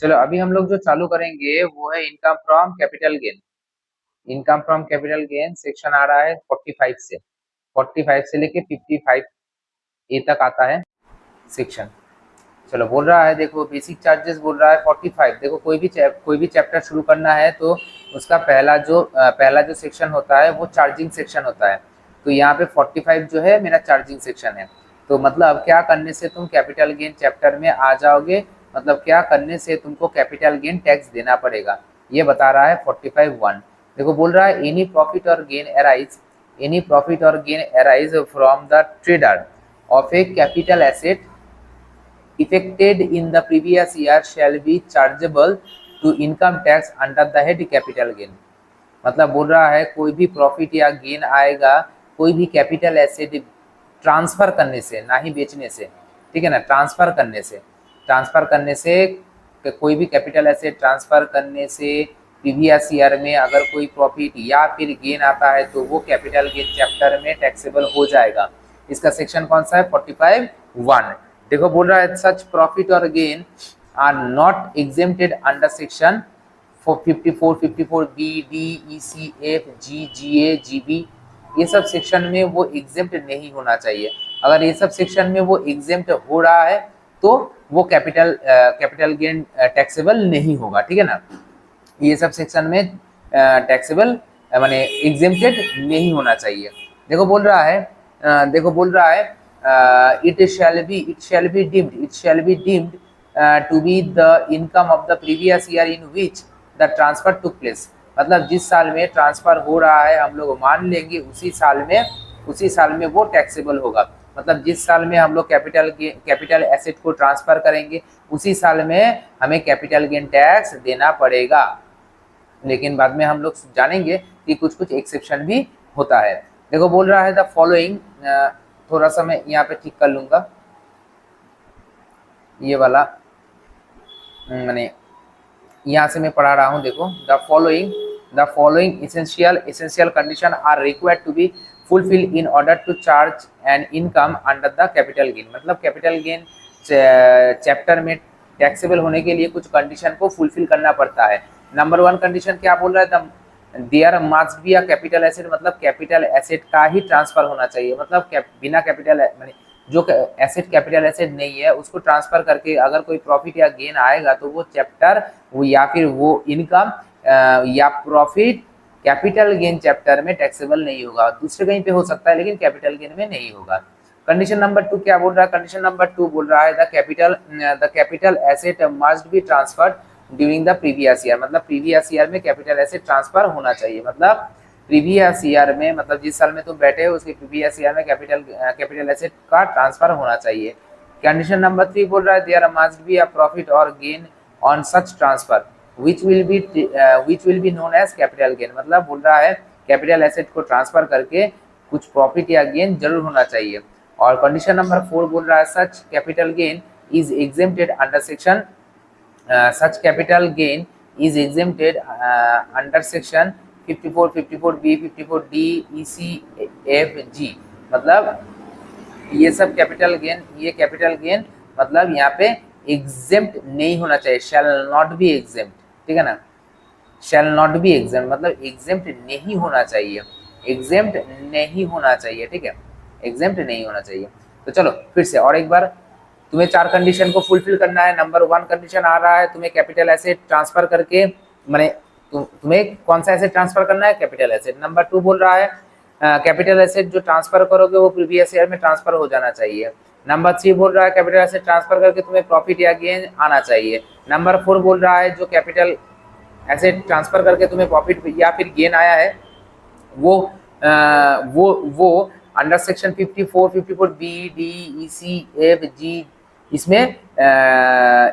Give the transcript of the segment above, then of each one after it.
चलो अभी हम लोग जो चालू करेंगे वो है income from capital gain. Income from capital gain section आ रहा है 45 से। 45 से लेके 55 ए तक आता है सेक्शन। चलो बोल रहा है, देखो बेसिक चार्जेस बोल रहा है 45। देखो कोई भी चैप्टर शुरू करना है तो उसका पहला जो सेक्शन होता है वो चार्जिंग सेक्शन होता है। तो यहाँ पे 45 जो है मेरा चार्जिंग सेक्शन है। तो मतलब क्या करने से तुम कैपिटल गेन चैप्टर में आ जाओगे, मतलब क्या करने से तुमको कैपिटल गेन टैक्स देना पड़ेगा, ये बता रहा है 45(1). देखो बोल रहा है एनी प्रॉफिट और gain arise from the trader of A capital asset effected in the previous year shall be chargeable to income tax under the head capital gain। मतलब बोल रहा है कोई भी प्रॉफिट या गेन आएगा कोई भी कैपिटल एसेट ट्रांसफर करने से, ना ही बेचने से, ठीक है ना, ट्रांसफर करने से कोई भी कैपिटल एसेट ट्रांसफर करने से प्रीवियस ईयर में अगर कोई प्रॉफिट या फिर गेन आता है तो वो कैपिटल गेन चैप्टर में टैक्सेबल हो जाएगा। इसका सेक्शन कौन सा है? 45(1). देखो बोल रहा है सच प्रॉफिट और gain are not exempted under section 54, 54B, D, E, C, F, G, GA, GB। ये सब सेक्शन में वो एग्जेम्प्ट नहीं होना चाहिए। अगर ये सब सेक्शन में वो एग्जेम्प्ट हो रहा है तो वो कैपिटल गेन टैक्सेबल नहीं होगा, ठीक है ना। ये सब सेक्शन में टैक्सेबल माने एग्जेम्प्टेड नहीं होना चाहिए। देखो बोल रहा है it shall be deemed to be the income of the previous year in which the transfer took place. मतलब जिस साल में ट्रांसफर हो रहा है हम लोग मान लेंगे उसी साल में वो टैक्सेबल होगा। मतलब जिस साल में हम लोग कैपिटल एसेट को ट्रांसफर करेंगे उसी साल में हमें कैपिटल गेन टैक्स देना पड़ेगा। लेकिन बाद में हम लोग जानेंगे कि कुछ कुछ एक्सेप्शन भी होता है। देखो बोल रहा है द फॉलोइंग, थोड़ा सा मैं यहाँ पे ठीक कर लूंगा ये वाला, मैंने यहाँ से मैं पढ़ा रहा हूँ। देखो the following essential condition are required to be fulfil in order to charge an income under the capital gain. मतलब कैपिटल गेन चैप्टर में टैक्सेबल होने के लिए कुछ कंडीशन को फुलफिल करना पड़ता है। नंबर 1 कंडीशन क्या बोल रहा है? There must be a capital asset, मतलब कैपिटल एसेट का ही ट्रांसफर होना चाहिए। मतलब बिना कैपिटल जो एसेट कैपिटल एसेट नहीं है उसको ट्रांसफर करके अगर कोई प्रॉफिट या गेन आएगा तो वो चैप्टर वो या फिर वो इनकम या प्रॉफिट कैपिटल गेन चैप्टर में टैक्सेबल नहीं होगा। दूसरे कहीं पे हो सकता है लेकिन कैपिटल गेन में नहीं होगा। कंडीशन नंबर 2 क्या बोल रहा है? कंडीशन नंबर 2 बोल रहा है the capital asset must be transferred during the previous year. मतलब प्रीवियस ईयर में कैपिटल एसेट ट्रांसफर होना चाहिए। मतलब प्रीवियस ईयर में, मतलब जिस साल में तुम बैठे हो उसके प्रीवियस ईयर में कैपिटल एसेट का ट्रांसफर होना चाहिए। कंडीशन नंबर 3 बोल रहा है there must be a profit और gain on such transfer which will be known as capital gain. मतलब बोल रहा है कैपिटल एसेट को ट्रांसफर करके कुछ प्रॉफिट या गेन जरूर होना चाहिए। और कंडीशन नंबर 4 बोल रहा है such capital gain is exempted under section such capital gain is exempted under section 54, 54B, 54D, EC, FG। मतलब ये सब कैपिटल गेन मतलब यहाँ पे एग्जेम्प्ट नहीं होना चाहिए, शैल नॉट बी एग्जेम्प्ट, ठीक है ना। शैल नॉट बी एग्जेम्प्ट मतलब एग्जेम्प्ट नहीं होना चाहिए, ठीक है, एग्जेम्प्ट नहीं होना चाहिए। तो चलो फिर से और एक बार, तुम्हें 4 कंडीशन को फुलफिल करना है। नंबर 1 कंडीशन आ रहा है तुम्हें कैपिटल एसेट ट्रांसफर करके, माने तुम्हें कौन सा एसेट ट्रांसफर करना है? Capital asset. नंबर 2 बोल रहा है कैपिटल एसेट जो ट्रांसफर करोगे वो प्रीवियस ईयर में ट्रांसफर हो जाना चाहिए। नंबर 3 बोल रहा है कैपिटल एसेट ट्रांसफर करके तुम्हें प्रॉफिट या गेन आना चाहिए। नंबर 4 बोल रहा है जो कैपिटल एसेट ट्रांसफर करके तुम्हें प्रॉफिट या फिर गेन आया है वो वो under section 54, 54B, D, EC, F, G इसमें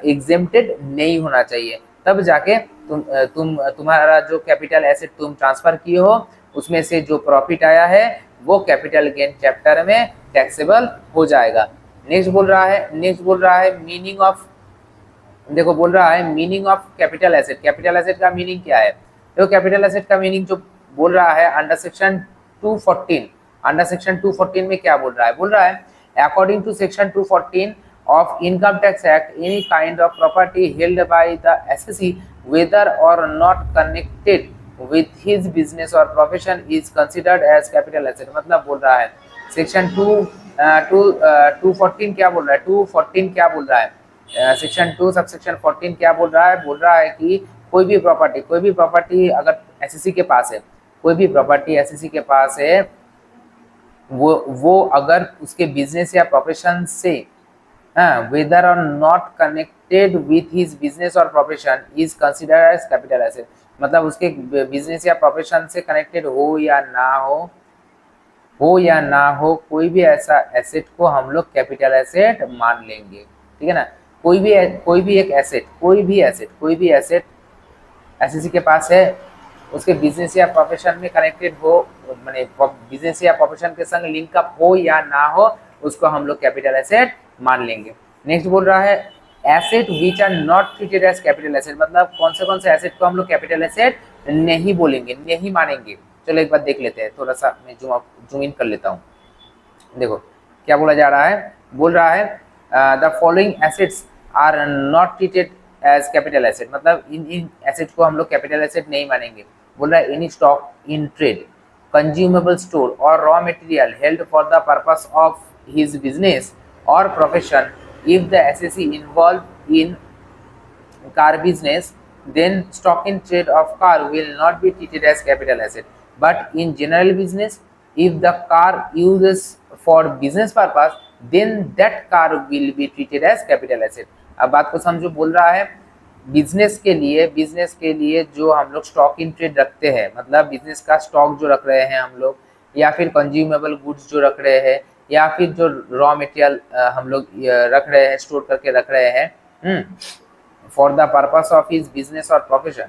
एग्जेम्प्टेड नहीं होना चाहिए। तब जाके तुम्हारा जो कैपिटल एसेट तुम ट्रांसफर किए हो उसमें से जो प्रॉफिट आया है वो कैपिटल गेन चैप्टर में टैक्सेबल हो जाएगा। नेक्स्ट बोल रहा है मीनिंग ऑफ, देखो बोल रहा है meaning of capital asset. Capital asset का मीनिंग क्या है? देखो कैपिटल एसेट का मीनिंग जो बोल रहा है अंडर सेक्शन 214 में क्या बोल रहा है? बोल रहा है according to section 214 of Income Tax Act, any kind of property held by the assessee, whether or not connected with his business or profession, is considered as capital asset। मतलब बोल रहा है सेक्शन 214 क्या बोल रहा है, 214 क्या बोल रहा है, सेक्शन 2 सबसेक्शन 14 क्या बोल रहा है, बोल रहा है कि कोई भी प्रॉपर्टी अगर एसएससी के पास है, कोई भी प्रॉपर्टी एसएससी के पास है, वो अगर उसके बिजनेस या प्रोफेशन से वेदर और not connected with his business और profession is considered as capital asset. मतलब उसके बिजनेस या प्रोफेशन से कनेक्टेड हो या ना हो कोई भी ऐसा एसेट को हम लोग कैपिटल एसेट मान लेंगे। ठीक है ना, कोई भी एसेट एसएससी के पास है, उसके बिजनेस या प्रोफेशन में कनेक्टेड हो, माने बिजनेस या प्रोफेशन के संग लिंक अप हो या ना हो, उसको हम लोग कैपिटल एसेट मान लेंगे। नेक्स्ट बोल रहा है asset which are not treated as capital asset. मतलब कौन से एसेट को हम लोग कैपिटल एसेट नहीं बोलेंगे, नहीं मानेंगे। चलो एक बार देख लेते हैं, थोड़ा सा मैं जूम इन कर लेता हूँ। देखो क्या बोला जा रहा है, बोल रहा है the following assets are not treated as capital asset. मतलब इन एसेट को हम लोग कैपिटल एसेट नहीं मानेंगे। बोल रहा है any stock in trade, consumable store और raw material held for the purpose of his business और profession, if the assessee involved in car business, then stock in trade of car will not be treated as capital asset, but in general business, if the car uses for business purpose, then that car will be treated as capital asset। अब बात को समझो, बोल रहा है business के लिए जो हम लोग स्टॉक इन ट्रेड रखते हैं, मतलब बिजनेस का स्टॉक जो रख रहे हैं हम लोग, या फिर कंज्यूमेबल गुड्स जो रख रहे हैं, या फिर जो रॉ मटेरियल हम लोग रख रहे हैं, स्टोर करके रख रहे हैं for the purpose of his business और profession,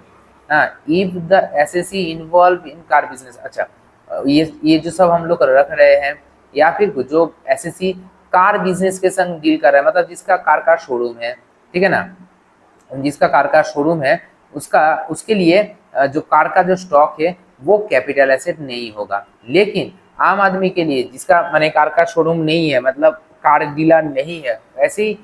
if the assessee involve in car business. अच्छा, ये जो सब हम लोग रख रहे हैं, या फिर जो एसएससी कार बिजनेस के संग डील कर रहा है, मतलब जिसका कार का शोरूम है, ठीक है ना, जिसका कार का शोरूम है, उसके लिए जो कार का जो स्टॉक है वो कैपिटल एसेट नहीं होगा। लेकिन आम आदमी के लिए जिसका माने कार का शोरूम नहीं है, मतलब कार डीलर नहीं है, ऐसी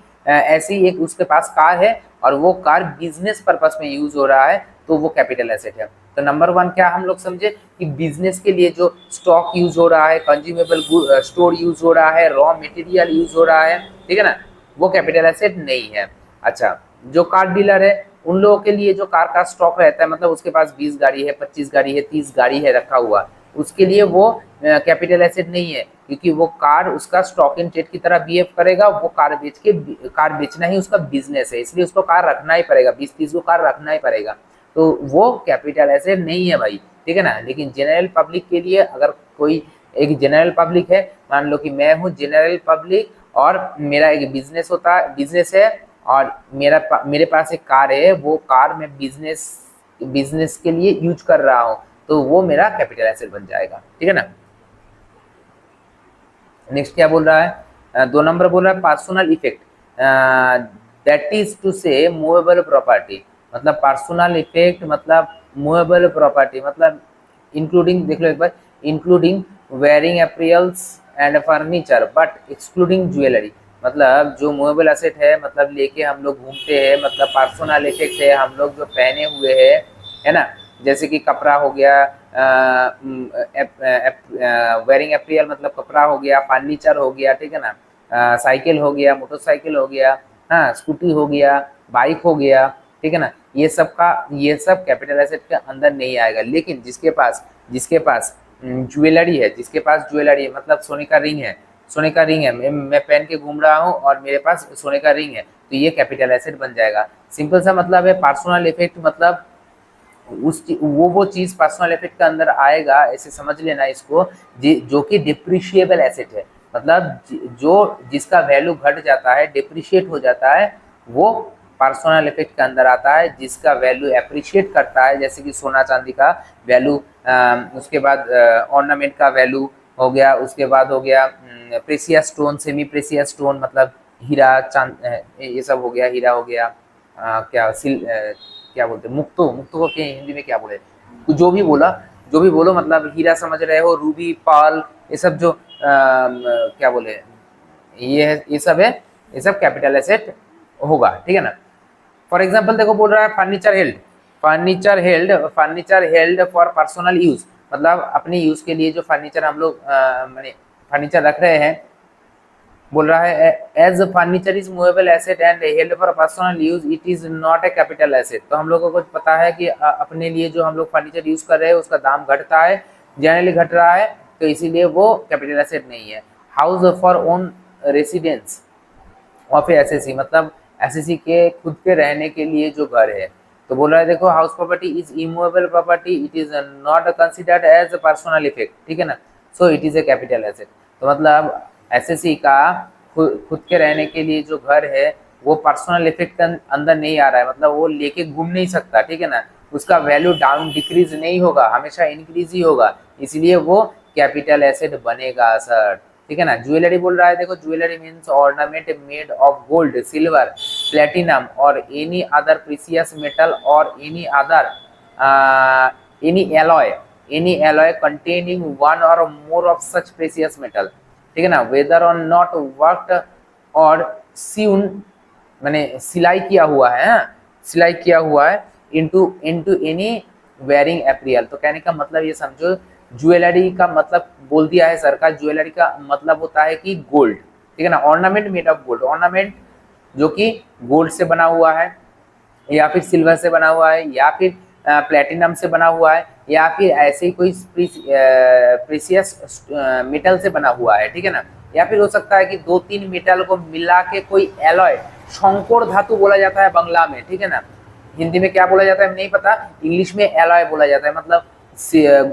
एक उसके पास कार है और वो कार बिजनेस पर्पस में यूज हो रहा है, तो वो कैपिटल एसेट है। तो नंबर 1 क्या हम लोग समझे कि बिजनेस के लिए जो स्टॉक यूज हो रहा है, कंज्यूमेबल स्टोर यूज हो रहा है, रॉ मटेरियल यूज हो रहा है, ठीक है ना, वो कैपिटल एसेट नहीं है। अच्छा, जो कार डीलर है उन लोगों के लिए जो कार का स्टॉक रहता है, मतलब उसके पास 20 गाड़ी है, 25 गाड़ी है, 30 गाड़ी है रखा हुआ, उसके लिए वो कैपिटल एसेट नहीं है, क्योंकि वो कार उसका स्टॉक इन ट्रेड की तरह बिहेव करेगा। वो कार बेचना ही उसका बिजनेस है, इसलिए उसको कार रखना ही पड़ेगा, 20-30 को कार रखना ही पड़ेगा, तो वो कैपिटल एसेट नहीं है भाई, ठीक है ना। लेकिन जनरल पब्लिक के लिए, अगर कोई एक जनरल पब्लिक है, मान लो कि मैं हूँ जनरल पब्लिक और मेरा एक बिजनेस है और मेरे पास एक कार है, वो कार मैं बिजनेस के लिए यूज कर रहा हूँ, तो वो मेरा कैपिटल एसेट बन जाएगा, ठीक है ना। नेक्स्ट क्या बोल रहा है, 2 नंबर बोल रहा है personal effect, that is to say movable property. मतलब पर्सनल इफेक्ट मतलब मूवेबल प्रॉपर्टी, मतलब इंक्लूडिंग, देख लो एक बार, including wearing appears and furniture but excluding jewellery. मतलब जो मूवेबल एसेट है, मतलब लेके हम लोग घूमते हैं, मतलब पर्सनल इफेक्ट है, हम लोग जो पहने हुए हैं, है ना, जैसे कि कपड़ा हो गया, वेयरिंग अपीयर मतलब कपड़ा हो गया, फर्नीचर हो गया, ठीक है ना, साइकिल हो गया, मोटरसाइकिल हो गया, हाँ, स्कूटी हो गया, बाइक हो गया, ठीक है ना, ये सब कैपिटल एसेट के अंदर नहीं आएगा। लेकिन जिसके पास ज्वेलरी है, मतलब सोने का रिंग है, मैं पहन के घूम रहा हूँ और मेरे पास सोने का रिंग है, तो ये कैपिटल एसेट बन जाएगा। सिंपल सा मतलब है पर्सनल इफेक्ट, मतलब वो चीज पर्सनल इफेक्ट के अंदर आएगा, ऐसे समझ लेना इसको, जो कि डिप्रिशिएबल एसेट है, मतलब जिसका वैल्यू घट जाता है, डिप्रिशिएट हो जाता है, वो पर्सनल इफेक्ट के अंदर आता है। जिसका वैल्यू एप्रिशिएट करता है, जैसे कि सोना चांदी का वैल्यू, उसके बाद ऑर्नामेंट का वैल्यू हो गया, उसके बाद हो गया precious stone, semi precious stone, मतलब हीरा चांद, ये सब हो गया, हीरा हो गया, क्या बोलते हैं, मुक्तो को क्या हिंदी में क्या बोले, जो भी बोलो, मतलब हीरा समझ रहे हो, रूबी, पाल, ये सब जो क्या बोले, ये सब है ये सब कैपिटल एसेट होगा, ठीक है ना। फॉर एग्जाम्पल देखो बोल रहा है furniture held for personal use, मतलब अपने यूज के लिए जो फर्नीचर हम लोग माने फर्नीचर रख रहे हैं, बोल रहा है as furniture is movable asset and held for personal use it is not a capital asset. तो हम लोगों को पता है कि अपने लिए जो हम लोग फर्नीचर यूज कर रहे हैं उसका दाम घटता है, जनरली घट रहा है, तो इसीलिए वो कैपिटल एसेट नहीं है। House for own residence of SSC, मतलब एसएससी के खुद के रहने के लिए जो घर है, तो बोल रहा है देखो house property is immovable property, it is not considered as personal effect, ठीक है ना, so it is a capital asset. तो मतलब एसएससी का खुद के रहने के लिए जो घर है वो पर्सनल इफेक्ट के अंदर नहीं आ रहा है, मतलब वो लेके घूम नहीं सकता, ठीक है ना, उसका वैल्यू डाउन डिक्रीज नहीं होगा, हमेशा इंक्रीज ही होगा, इसलिए वो कैपिटल एसेट बनेगा सर, ठीक है ना। ज्वेलरी बोल रहा है देखो jewellery means ornament made of gold, silver, platinum और एनी अदर प्रीसियस मेटल और एनी एलॉय कंटेनिंग वन और more of such precious metal, ठीक है ना, वेदर और नॉट वर्कड और सीउन, मैंने सिलाई किया हुआ है, सिलाई किया हुआ है इनटू एनी वेयरिंग एप्रियल। तो कहने का मतलब ये समझो ज्वेलरी का मतलब बोल दिया है सर का, ज्वेलरी का मतलब होता है कि गोल्ड, ठीक है ना, ornament made of gold, ornament जो कि गोल्ड से बना हुआ है या फिर सिल्वर से बना हुआ है या फिर प्लेटिनम से बना हुआ है या फिर ऐसे ही कोई प्रीसियस मेटल से बना हुआ है, ठीक है ना, या फिर हो सकता है कि दो तीन मेटल को मिला के कोई एलॉय, शंकोर धातु बोला जाता है बांग्ला में, ठीक है ना, हिंदी में क्या बोला जाता है नहीं पता, इंग्लिश में एलॉय बोला जाता है, मतलब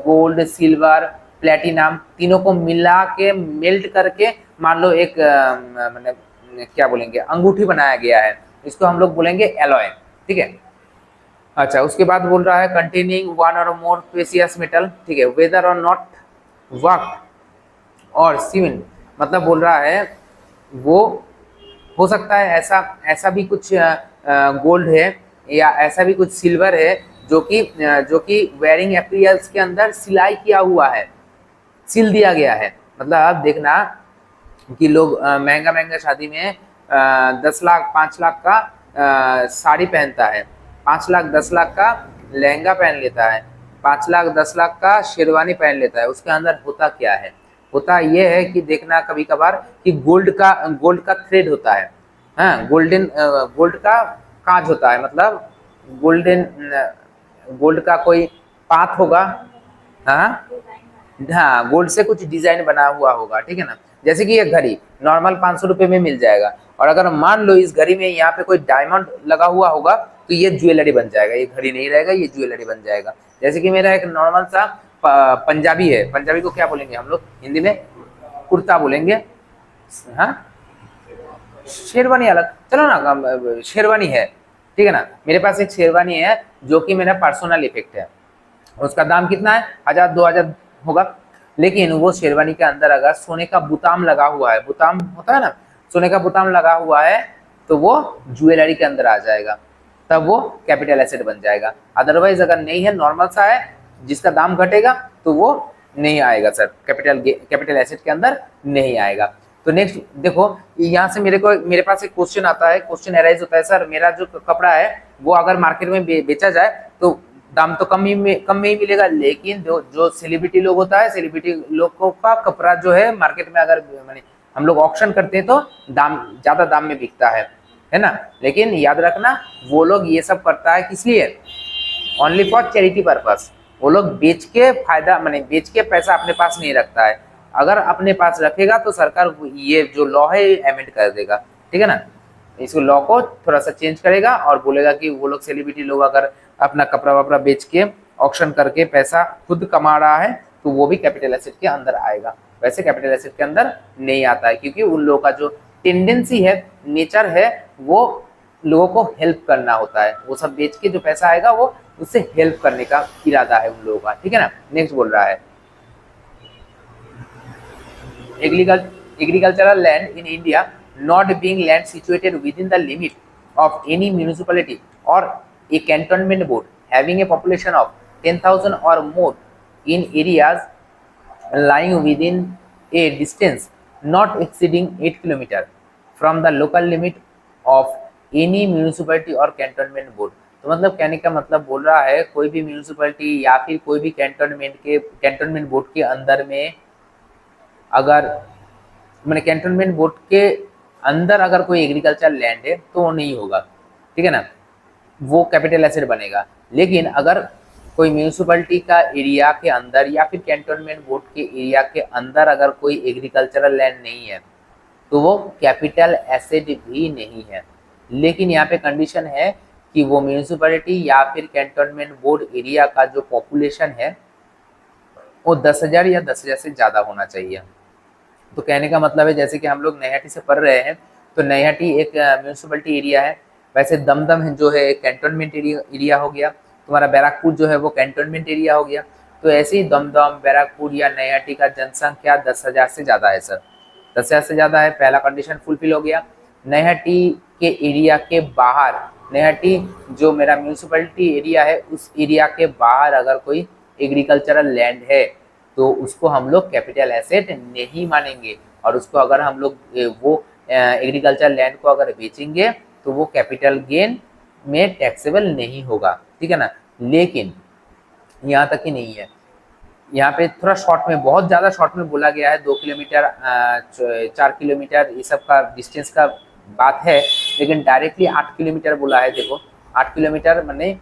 गोल्ड, सिल्वर, प्लेटिनम तीनों को मिला के मेल्ट करके मान लो एक मतलब क्या बोलेंगे अंगूठी बनाया गया है, इसको हम लोग बोलेंगे एलॉय, ठीक है। अच्छा उसके बाद बोल रहा है कंटेनिंग वन और मोर प्रेशियस मेटल, ठीक है, वेदर और नॉट वर्क और सीमेंट, मतलब बोल रहा है वो हो सकता है ऐसा ऐसा भी कुछ गोल्ड है या ऐसा भी कुछ सिल्वर है जो कि वेयरिंग एप्रियल्स के अंदर सिलाई किया हुआ है, सिल दिया गया है। मतलब आप देखना कि लोग महंगा महंगा शादी में 10 लाख 5 लाख का साड़ी पहनता है, 5 लाख 10 लाख का लहंगा पहन लेता है, 5 लाख 10 लाख का शेरवानी पहन लेता है, उसके अंदर होता क्या है, होता ये है कि देखना कभी कभार कि गोल्ड का थ्रेड होता है, हाँ गोल्ड का कांच होता है, मतलब गोल्ड का कोई पाथ होगा, हाँ हाँ गोल्ड से कुछ डिजाइन बना हुआ होगा, ठीक है ना, जैसे कि ये घड़ी नॉर्मल 500 रुपये में मिल जाएगा, और अगर मान लो इस घड़ी में यहाँ पे कोई डायमंड लगा हुआ होगा तो ये ज्वेलरी बन जाएगा, ये घड़ी नहीं रहेगा, ये ज्वेलरी बन जाएगा। जैसे कि मेरा एक नॉर्मल सा पंजाबी है, पंजाबी को क्या बोलेंगे हम लोग हिंदी में, कुर्ता बोलेंगे, हाँ शेरवानी अलग, चलो ना शेरवानी है, ठीक है ना, मेरे पास एक शेरवानी है जो कि मेरा पर्सनल इफेक्ट है, उसका दाम कितना है 1000 2000 होगा, लेकिन वो शेरवानी के अंदर अगर सोने का बुताम लगा हुआ है, बुताम होता है ना, सोने का बुताम लगा हुआ है तो वो ज्वेलरी के अंदर आ जाएगा, तब वो कैपिटल एसेट बन जाएगा। अदरवाइज अगर नहीं है नॉर्मल सा है जिसका दाम घटेगा तो वो नहीं आएगा सर, कैपिटल एसेट के अंदर नहीं आएगा। तो नेक्स्ट देखो यहाँ से मेरे पास एक क्वेश्चन आता है, क्वेश्चन अराइज होता है सर मेरा जो कपड़ा है वो अगर मार्केट में बेचा जाए तो दाम तो कम में ही मिलेगा, लेकिन जो सेलिब्रिटी लोग होता है, सेलिब्रिटी लोगों का कपड़ा जो है मार्केट में अगर माने हम लोग ऑक्शन करते हैं तो ज्यादा दाम में बिकता है ना, लेकिन याद रखना वो लोग ये सब करता है किस लिए, ओनली फॉर चैरिटी पर्पस, वो लोग बेच के फायदा माने बेच के पैसा अपने पास नहीं रखता है, अगर अपने पास रखेगा तो सरकार ये जो लॉ है एमेंड कर देगा, ठीक है ना, इस लॉ को थोड़ा सा चेंज करेगा और बोलेगा कि वो लोग सेलिब्रिटी लोग अगर अपना कपड़ा वपड़ा बेच के ऑक्शन करके पैसा खुद कमा रहा है तो वो भी कैपिटल एसेट के अंदर आएगा, वैसे कैपिटल एसेट के अंदर नहीं आता है, क्योंकि उन लोगों का जो टेंडेंसी है, नेचर है, वो लोगों को हेल्प करना होता है, वो सब बेच के जो पैसा आएगा वो उससे हेल्प करने का इरादा है उन लोगों का, ठीक है ना। नेक्स्ट बोल रहा है agricultural land in India not being land situated within the limit of any municipality or a cantonment board having a population of 10,000 or more in areas lying within a distance not exceeding 8 km from the local limit of any municipality और cantonment board. तो मतलब कहने का मतलब बोल रहा है कोई भी म्यूनिसिपैलिटी या फिर कोई भी कैंटोनमेंट बोर्ड के अंदर में अगर मैंने कैंटोनमेंट बोर्ड के अंदर अगर कोई एग्रीकल्चर लैंड है तो वो नहीं होगा, ठीक है ना, वो कैपिटल एसेट बनेगा। लेकिन अगर कोई म्यूनिसिपैलिटी का एरिया के अंदर या फिर कैंटोनमेंट बोर्ड के एरिया के अंदर अगर कोई एग्रीकल्चरल लैंड नहीं है तो वो कैपिटल एसेट भी नहीं है। लेकिन यहाँ पे कंडीशन है कि वो म्यूनिसिपैलिटी या फिर कैंटोनमेंट बोर्ड एरिया का जो पॉपुलेशन है वो 10,000 या 10,000 से ज़्यादा होना चाहिए। तो कहने का मतलब है जैसे कि हम लोग नैहाटी से पढ़ रहे हैं तो नैहाटी एक म्यूनिसिपैलिटी एरिया है, वैसे दमदम है जो है कैंटोनमेंट एरिया हो गया, तुम्हारा बैराकपुर जो है वो कैंटोनमेंट एरिया हो गया। तो ऐसे ही दमदम, बैराकपुर या नैहाटी का जनसंख्या 10,000 से ज़्यादा है सर, 10,000 से ज़्यादा है, पहला कंडीशन फुलफिल हो गया। नैहाटी के एरिया के बाहर, नैहाटी जो मेरा म्यूनिसिपैलिटी एरिया है उस एरिया के बाहर अगर कोई एग्रीकल्चरल लैंड है तो उसको हम लोग कैपिटल एसेट नहीं मानेंगे, और उसको अगर हम लोग वो एग्रीकल्चर लैंड को अगर बेचेंगे तो वो कैपिटल गेन में टैक्सेबल नहीं होगा, ठीक है ना। लेकिन यहाँ तक ही नहीं है, यहाँ पे थोड़ा शॉर्ट में, बहुत ज़्यादा शॉर्ट में बोला गया है, 2 किलोमीटर 4 किलोमीटर ये सब का डिस्टेंस का बात है, लेकिन डायरेक्टली 8 किलोमीटर बोला है। देखो 8 किलोमीटर माने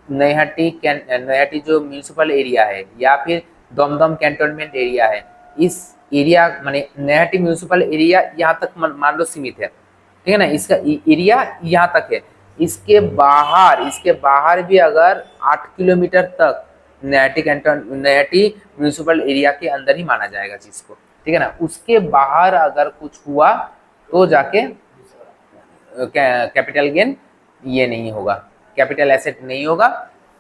नैहाटी जो म्यूनिसिपल एरिया है या फिर दमदम कैंटोनमेंट एरिया है, इस एरिया माने नैहाटी म्यूनिसिपल एरिया यहाँ तक मान लो सीमित है, ठीक है ना, इसका एरिया यहाँ तक है। इसके बाहर भी अगर 8 किलोमीटर तक नैहाटी म्यूनिसिपल एरिया के अंदर ही माना जाएगा चीज को, ठीक है ना। उसके बाहर अगर कुछ हुआ तो जाके कैपिटल गेन ये नहीं होगा, कैपिटल एसेट नहीं होगा,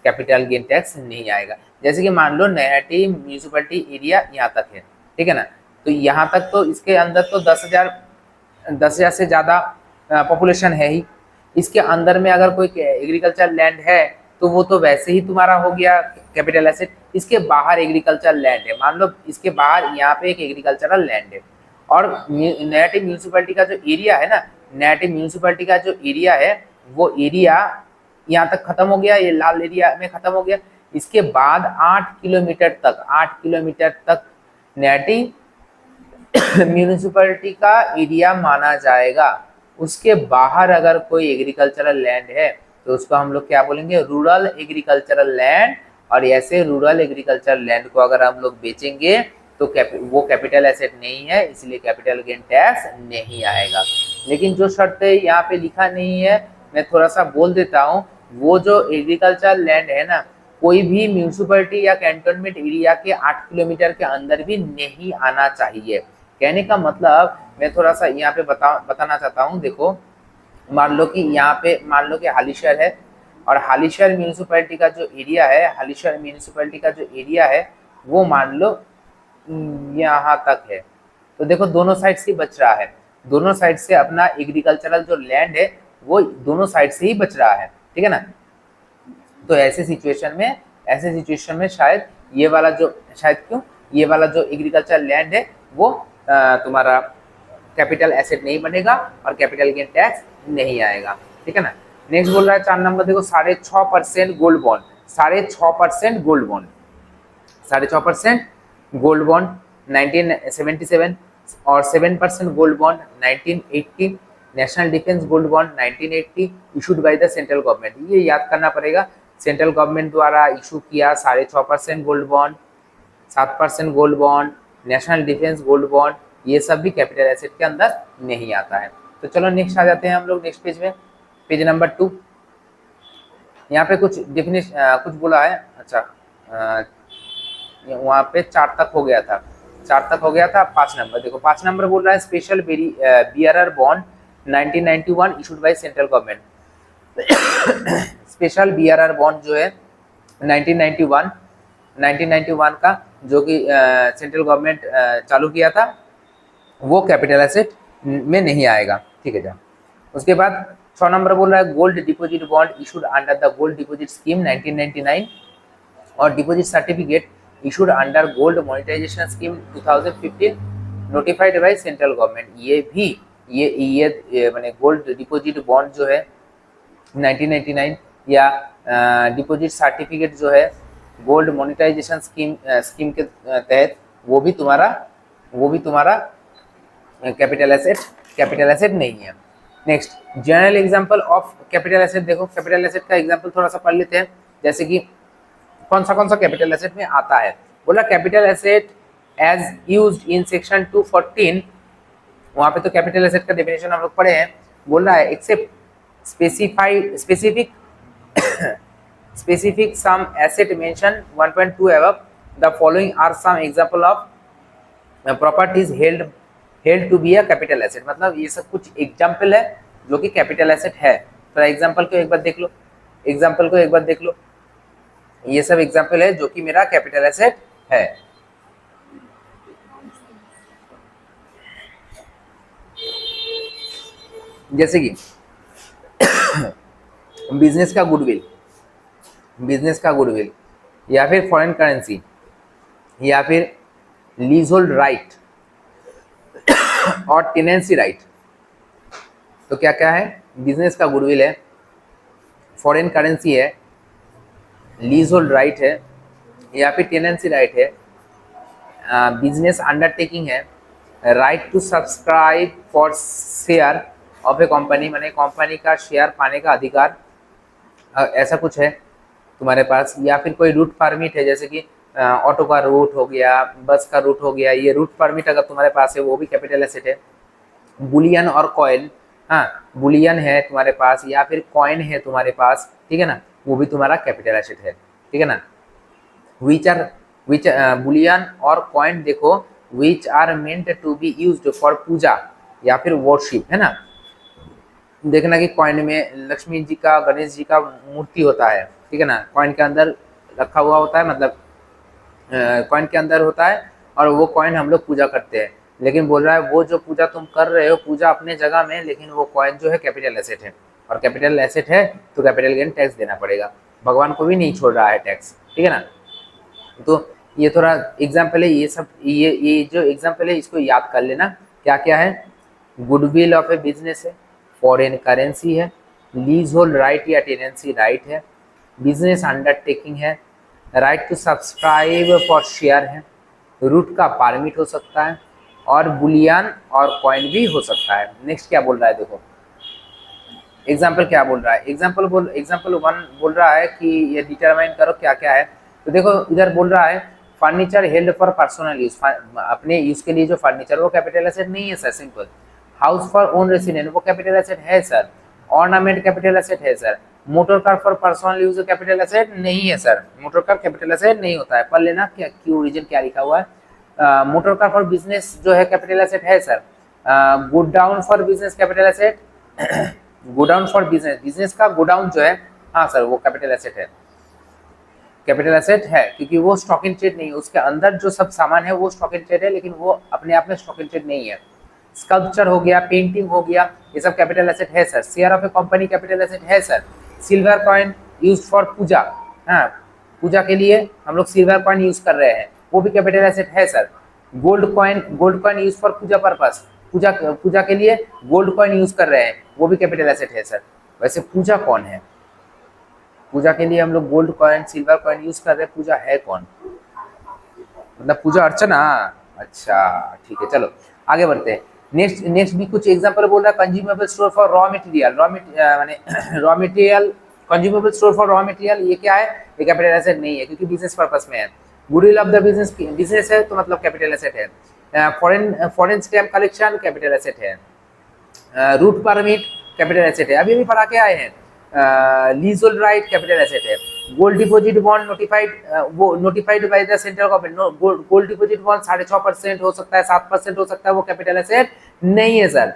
कैपिटल गेन टैक्स नहीं आएगा। जैसे कि मान लो नैहाटी म्यूनिसिपैलिटी एरिया यहाँ तक है, ठीक है ना, तो यहाँ तक तो इसके अंदर तो 10,000 से ज़्यादा पॉपुलेशन है ही। इसके अंदर में अगर कोई एग्रीकल्चर लैंड है तो वो तो वैसे ही तुम्हारा हो गया कैपिटल एसेट। इसके बाहर एग्रीकल्चर लैंड है, मान लो इसके बाहर यहाँ पे एक एग्रीकल्चरल लैंड है, और नैहाटी म्यूनिसिपैलिटी का जो एरिया है ना, नैहाटी म्यूनिसिपैलिटी का जो एरिया है वो एरिया यहाँ तक खत्म हो गया, ये लाल एरिया में खत्म हो गया। इसके बाद 8 किलोमीटर तक नैहाटी म्यूनिसिपैलिटी का एरिया माना जाएगा। उसके बाहर अगर कोई एग्रीकल्चरल लैंड है तो उसको हम लोग क्या बोलेंगे, रूरल एग्रीकल्चरल लैंड। और ऐसे रूरल एग्रीकल्चरल लैंड को अगर हम लोग बेचेंगे तो वो कैपिटल एसेट नहीं है, इसलिए कैपिटल गेन टैक्स नहीं आएगा। लेकिन जो शर्त यहाँ पे लिखा नहीं है, मैं थोड़ा सा बोल देता हूँ, वो जो एग्रीकल्चर लैंड है ना, कोई भी म्यूनिसिपैलिटी या कैंटोनमेंट एरिया के 8 किलोमीटर के अंदर भी नहीं आना चाहिए। कहने का मतलब मैं थोड़ा सा यहाँ पे बताना चाहता हूँ। देखो मान लो कि यहाँ पे मान लो कि हालीशहर है, और हालीशहर म्यूनिसिपैलिटी का जो एरिया है, हालीशहर म्यूनिसिपैलिटी का जो एरिया है वो मान लो यहाँ तक है। तो देखो दोनों साइड से बच रहा है, दोनों साइड से अपना एग्रीकल्चरल जो लैंड है वो दोनों साइड से ही बच रहा है, ठीक है ना। तो ऐसे सिचुएशन में शायद ये वाला जो एग्रीकल्चर लैंड है वो तुम्हारा कैपिटल एसेट नहीं बनेगा और कैपिटल गेन टैक्स नहीं आएगा, ठीक है ना। नेक्स्ट बोल रहा है 4 नंबर, देखो 6.5% gold bond, 6.5% gold bond, 6.5% gold bond 1977 और 7% gold bond 1980, national defence gold bond 1980 issued by the central government. ये याद करना पड़ेगा, सेंट्रल गवर्नमेंट द्वारा इशू किया 6.5% gold bond, 7% gold bond, national defence gold bond, ये सब भी कैपिटल एसेट के अंदर नहीं आता है। तो चलो नेक्स्ट आ जाते हैं हम लोग नेक्स्ट पेज में, पेज नंबर 2। यहाँ पे कुछ डेफिनेशन कुछ बोला है, अच्छा वहाँ पे 4 तक हो गया था, 5 नंबर देखो 5 नंबर बोल रहा है special bearer bond 1991 issued by central government. Special bearer bond जो है 1991 का जो कि सेंट्रल गवर्नमेंट चालू किया था वो कैपिटल एसेट में नहीं आएगा, ठीक है। उसके बाद 6 नंबर बोल रहा है gold deposit bond issued under the gold deposit scheme 1999 और deposit certificate issued under gold monetisation scheme 2015 notified by central government, ये भी ये मैंने गोल्ड डिपॉजिट बॉन्ड जो है 1999 या डिपॉजिट सर्टिफिकेट जो है गोल्ड मोनेटाइजेशन स्कीम के तहत वो भी तुम्हारा कैपिटल एसेट नहीं है। Next, general example of capital asset. देखो कैपिटल एसेट का एग्जांपल थोड़ा सा पढ़ लेते हैं, जैसे कि कौन सा कैपिटल एसेट में आता है। बोला capital asset as used in section 214, वहां पे तो कैपिटल एसेट का डेफिनेशन हम लोग पढ़े हैं। बोल रहा है accept specific some asset mentioned 1.2 above, the following are some example of properties held to be a capital asset। मतलब ये सब कुछ एग्जाम्पल है जो कि कैपिटल एसेट है। तो एग्जाम्पल को एक बार देख लो, ये सब एग्जाम्पल है जो कि मेरा कैपिटल एसेट है। जैसे कि बिजनेस का गुडविल या फिर फॉरेन करेंसी या फिर लीज होल्ड राइट और टेनेंसी राइट। तो क्या क्या है, बिजनेस का गुडविल है, फॉरेन करेंसी है, लीज होल्ड राइट है या फिर टेनेंसी राइट है, बिजनेस अंडरटेकिंग है, right to subscribe for share of a company, माने कंपनी का शेयर पाने का अधिकार, ऐसा कुछ है तुम्हारे पास। या फिर कोई रूट परमिट है, जैसे कि ऑटो का रूट हो गया, बस का रूट हो गया, ये रूट परमिट अगर तुम्हारे पास है वो भी कैपिटल एसेट है। बुलियन और कॉइन, हाँ बुलियन है तुम्हारे पास या फिर कॉइन है तुम्हारे पास, ठीक है ना, वो भी तुम्हारा कैपिटल एसेट है, ठीक है ना। विच बुलियन और कॉइन देखो, which are meant to be used for puja या फिर वर्शिप, है ना। देखना कि कॉइन में लक्ष्मी जी का, गणेश जी का मूर्ति होता है, ठीक है ना, कॉइन के अंदर रखा हुआ होता है, मतलब कॉइन के अंदर होता है और वो कॉइन हम लोग पूजा करते हैं। लेकिन बोल रहा है वो जो पूजा तुम कर रहे हो, पूजा अपने जगह में, लेकिन वो कॉइन जो है कैपिटल एसेट है, और कैपिटल एसेट है तो कैपिटल गेन टैक्स देना पड़ेगा। भगवान को भी नहीं छोड़ रहा है टैक्स, ठीक है ना। तो ये थोड़ा एग्जाम्पल है, ये सब ये जो एग्जाम्पल है इसको याद कर लेना। क्या क्या है, गुडविल ऑफ ए बिजनेस है, फॉरेन करेंसी है, लीज होल्ड राइट या टेनेंसी राइट है, बिजनेस अंडरटेकिंग है, right to subscribe for share है, रूट का परमिट हो सकता है, और बुलियन और कॉइन भी हो सकता है। नेक्स्ट क्या बोल रहा है, देखो एग्जाम्पल क्या बोल रहा है। एग्जाम्पल 1 बोल रहा है कि ये डिटरमाइन करो क्या क्या है। तो देखो इधर बोल रहा है furniture held for personal use, अपने यूज के लिए जो फर्नीचर, वो कैपिटल एसेट नहीं है sir, simple. House for own resident, वो कैपिटल एसेट है सर। ऑर्नामेंट कैपिटल एसेट है sir. Motor car for personal use capital asset नहीं है sir, motor car capital asset नहीं होता है। पढ़ लेना क्या क्यों, रीजन क्या लिखा हुआ है। मोटर कार फॉर बिजनेस जो है कैपिटल एसेट है sir. Godown for business capital asset, godown for business का गोडाउन जो है, हाँ सर वो कैपिटल एसेट है, कैपिटल एसेट है, क्योंकि वो स्टॉक इन ट्रेड नहीं है, उसके अंदर जो सब सामान है वो स्टॉक इन ट्रेड है, लेकिन वो अपने आप में स्टॉक इन ट्रेड नहीं है। स्कल्पचर हो गया, पेंटिंग हो गया, ये सब कैपिटल एसेट है sir. Share of a company capital asset है sir. Silver coin use for puja, हाँ पूजा के लिए हम लोग सिल्वर कॉइन यूज कर रहे हैं, वो भी कैपिटल एसेट है sir. Gold coin use for puja purpose, पूजा के लिए गोल्ड कॉइन यूज कर रहे हैं, वो भी कैपिटल एसेट है सर। वैसे पूजा कौन है, पूजा के लिए हम लोग gold coin silver coin use कर रहे हैं, पूजा है कौन, मतलब पूजा अर्चना। अच्छा ठीक है, चलो आगे बढ़ते हैं। नेक्स्ट भी कुछ एग्जांपल बोल रहा है। Consumable store for raw material, माने raw material, consumable store for raw material, ये क्या है, ये कैपिटल एसेट नहीं है क्योंकि बिजनेस पर्पस में है। गुडविल ऑफ द बिजनेस है तो मतलब कैपिटल एसेट है। Foreign stamp collection capital asset है। रूट परमिट कैपिटल एसेट है, अभी भी पढ़ा के आए हैं। Lease hold right capital asset है। Gold deposit bond notified by the central government, gold deposit bond 6.5% हो सकता है, 7% हो सकता है, वो कैपिटल एसेट नहीं है सर।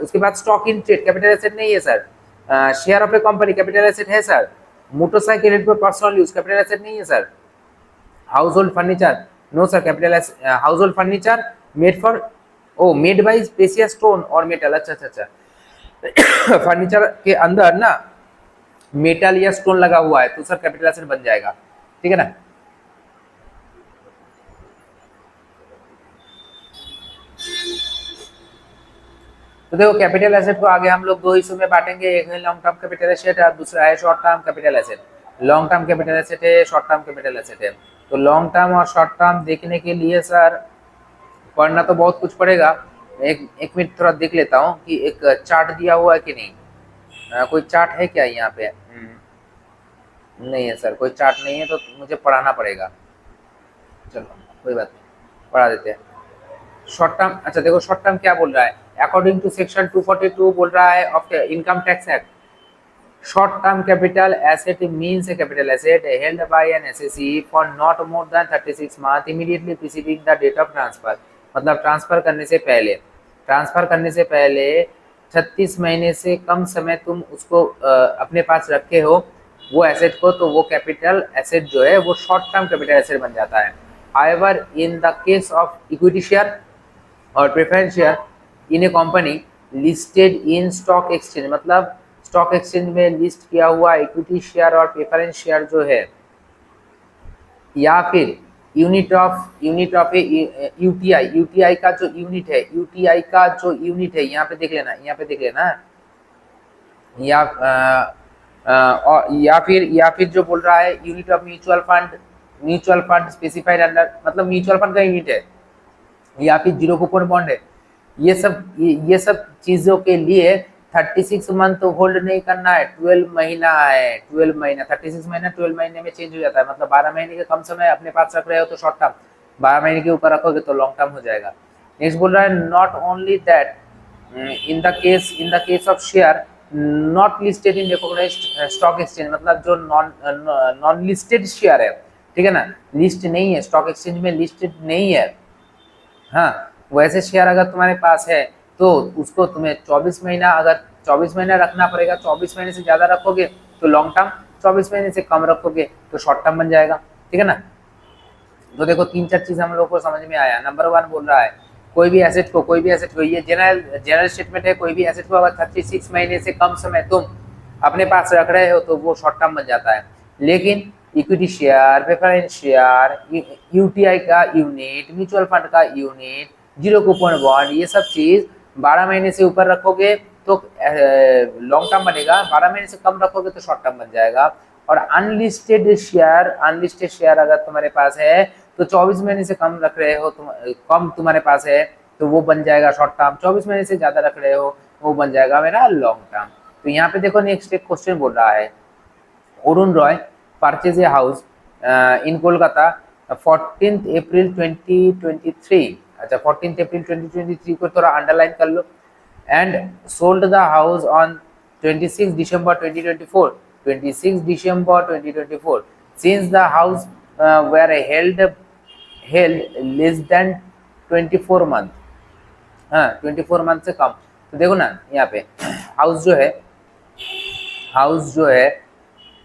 उसके बाद stock in trade capital asset नहीं है sir. Share of a company capital asset है sir. Motorcycle for personal use capital asset नहीं है sir. House hold furniture no sir, capital asset. House hold furniture made for made by precious stone और metal, अच्छा furniture के अंदर ना metal या stone लगा हुआ है तो सर कैपिटल एसेट बन जाएगा, ठीक है ना। तो देखो कैपिटल एसेट को आगे हम लोग दो हिस्सों में बांटेंगे, एक है लॉन्ग टर्म कैपिटल एसेट और दूसरा है short term capital asset. Long term capital asset है, शॉर्ट टर्म कैपिटल एसेट है। तो लॉन्ग टर्म और शॉर्ट टर्म देखने के लिए सर पढ़ना तो बहुत कुछ पड़ेगा। एक एक मिनट थोड़ा देख लेता हूँ कि एक चार्ट दिया हुआ है कि नहीं। कोई चार्ट है क्या यहाँ पे? नहीं है सर, कोई चार्ट नहीं है, तो मुझे पढ़ाना पड़ेगा। चलो कोई बात नहीं, पढ़ा देते हैं। शॉर्ट टर्म, अच्छा देखो शॉर्ट टर्म क्या बोल रहा है, अकॉर्डिंग टू सेक्शन 242 बोल रहा है of income tax act, short term capital asset means a capital asset held by an SSE for not more than 36 months immediately preceding the date of transfer। मतलब transfer करने से पहले, transfer करने से पहले 36 महीने से कम समय तुम उसको अपने पास रखे हो वो एसेट को, तो वो कैपिटल एसेट जो है वो शॉर्ट टर्म कैपिटल एसेट बन जाता है। However, in the case of equity share और preference share in A company listed in stock exchange, मतलब स्टॉक एक्सचेंज में लिस्ट किया हुआ इक्विटी शेयर और प्रेफरेंस शेयर जो है, या फिर यूनिट ऑफ यूटीआई, यूटीआई का जो यूनिट है, यूटीआई का जो यूनिट है, यहाँ पे देख लेना, यहाँ पे देख लेना, या या फिर जो बोल रहा है unit of mutual fund specified under, मतलब म्यूचुअल फंड का यूनिट है, या फिर जीरो कूपन बॉन्ड है। ये सब चीजों के लिए 36 मंथ तो होल्ड नहीं करना है, 12 महीना है, 12 महीना, 36 महीना 12 महीने में चेंज हो जाता है। मतलब 12 महीने के कम समय अपने पास रख रहे हो तो शॉर्ट टर्म, 12 महीने के ऊपर रखोगे तो लॉन्ग टर्म हो जाएगा। नेक्स्ट बोल रहा है not only that in the case of share not listed in recognised stock exchange, मतलब जो नॉन लिस्टेड शेयर है, ठीक है ना, लिस्ट नहीं है, स्टॉक एक्सचेंज में लिस्टेड नहीं है, हाँ, वैसे शेयर अगर तुम्हारे पास है तो उसको तुम्हें 24 महीना, अगर 24 महीना रखना पड़ेगा, 24 महीने से ज्यादा रखोगे तो लॉन्ग टर्म, 24 महीने से कम रखोगे तो शॉर्ट टर्म बन जाएगा, ठीक है ना। तो देखो 3-4 चीज हम लोग को समझ में आया। नंबर 1 बोल रहा है कोई भी एसेट को ये जनरल स्टेटमेंट है, कोई भी एसेट को अगर 36 महीने से कम समय तुम अपने पास रख रहे हो तो वो शॉर्ट टर्म बन जाता है। लेकिन equity share, preference share, UTI का यूनिट, म्यूचुअल फंड का यूनिट, जीरो कूपन बॉन्ड, ये सब चीज 12 महीने से ऊपर रखोगे तो लॉन्ग टर्म बनेगा, 12 महीने से कम रखोगे तो शॉर्ट टर्म बन जाएगा। और अनलिस्टेड शेयर अगर तुम्हारे पास है तो 24 महीने से कम रख रहे हो तुम, कम तुम्हारे पास है तो वो बन जाएगा शॉर्ट टर्म, 24 महीने से ज्यादा रख रहे हो वो बन जाएगा मेरा लॉन्ग टर्म। तो यहाँ पे देखो नेक्स्ट एक क्वेश्चन बोल रहा है Arun Roy purchase a house in Kolkata 14 अप्रैल 2023, अच्छा 14 अप्रैल 2023 को थोड़ा अंडरलाइन कर लो, and sold the house on 26 December 2024, 26 December 2024, since the house were held less than 24 month, हाँ 24 मंथ से कम। तो देखो ना यहाँ पे हाउस जो है